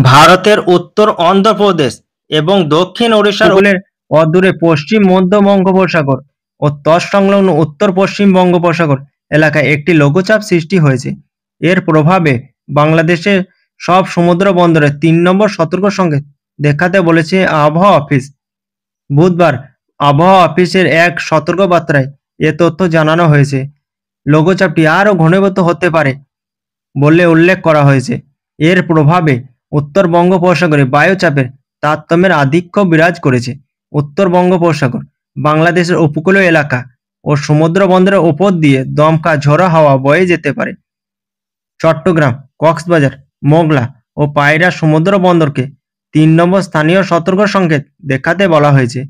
ভারতের উত্তর অন্ধ্রপ্রদেশ এবং দক্ষিণ ওড়িশার উপকূলের অদূরে পশ্চিম মধ্য বঙ্গোপসাগর ও তৎসংলগ্ন উত্তর পশ্চিম বঙ্গোপসাগর এলাকায় একটি লঘুচাপ সৃষ্টি হয়েছে। এর প্রভাবে বাংলাদেশের সব সমুদ্র বন্দরে ৩ নম্বর সতর্ক সংকেত দেখাতে বলেছে আবহাওয়া অফিস। বুধবার আবহাওয়া অফিসের এক সতর্কবার্তায় এ তথ্য জানানো হয়েছে। লঘুচাপটি আরও ঘনীভূত হতে পারে বলে উল্লেখ করা হয়েছে। এর প্রভাবে উত্তর বঙ্গোপসাগরে বায়ুচাপের তারতম্যের আধিক্য বিরাজ করেছে। উত্তর বঙ্গোপসাগর, বাংলাদেশের উপকূলীয় এলাকা ও সমুদ্র বন্দরের ওপর দিয়ে দমকা ঝোড়ো হাওয়া বয়ে যেতে পারে। চট্টগ্রাম, কক্সবাজার, মোংলা ও পায়রা সমুদ্র বন্দরকে ৩ নম্বর স্থানীয় সতর্ক সংকেত দেখাতে বলা হয়েছে।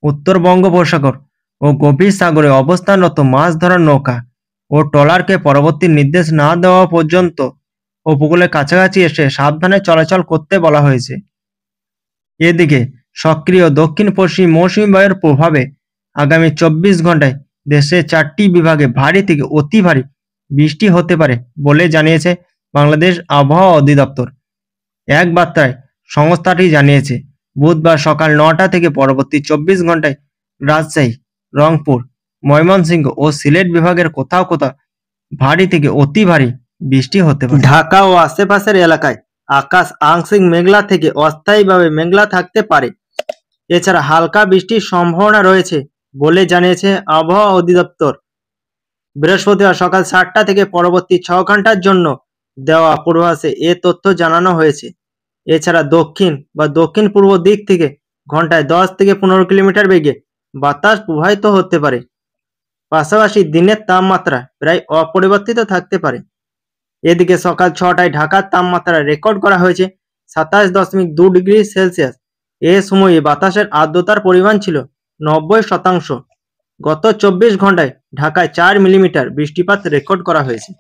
উত্তর বঙ্গোপসাগর ও গভীর সাগরে অবস্থানরত মাছ ধরার নৌকা ও ট্রলারকে পরবর্তী নির্দেশ না দেওয়া পর্যন্ত উপকূলের কাছাকাছি এসে সাবধানে চলাচল করতে বলা হয়েছে। এদিকে সক্রিয় দক্ষিণ পশ্চিম মৌসুমী বায়ুর প্রভাবে আগামী ২৪ ঘন্টায় দেশের ৪টি বিভাগে ভারী থেকে অতি ভারী বৃষ্টি হতে পারে বলে জানিয়েছে বাংলাদেশ আবহাওয়া অধিদপ্তর। এক বার্তায় সংস্থাটি জানিয়েছে, বুধবার সকাল ৯টা থেকে পরবর্তী ২৪ ঘন্টায় রাজশাহী, রংপুর, ময়মনসিংহ ও সিলেট বিভাগের কোথাও কোথাও ভারী থেকে অতি ভারী বৃষ্টি হতে পারে। ঢাকা ও আশেপাশের এলাকায় আকাশ আংশিক মেঘলা থেকে অস্থায়ীভাবে মেঘলা থাকতে পারে। এছাড়া হালকা বৃষ্টির সম্ভাবনা রয়েছে বলে জানিয়েছে আবহাওয়া অধিদপ্তর। বৃহস্পতিবার সকাল ৭টা থেকে পরবর্তী ৬ ঘন্টার জন্য দেওয়া পূর্বাভাসে এ তথ্য জানানো হয়েছে। এছাড়া দক্ষিণ বা দক্ষিণ পূর্ব দিক থেকে ঘন্টায় ১০ থেকে ১৫ কিলোমিটার বেগে বাতাস প্রবাহিত হতে পারে। পাশাপাশি দিনের তাপমাত্রা প্রায় অপরিবর্তিত থাকতে পারে। এদিকে সকাল ৬টায় ঢাকার তাপমাত্রা রেকর্ড করা হয়েছে ২৭.২ ডিগ্রি সেলসিয়াস। এ সময়ে বাতাসের আর্দ্রতার পরিমাণ ছিল ৯০%। গত ২৪ ঘন্টায় ঢাকায় ৪ মিলিমিটার বৃষ্টিপাত রেকর্ড করা হয়েছে।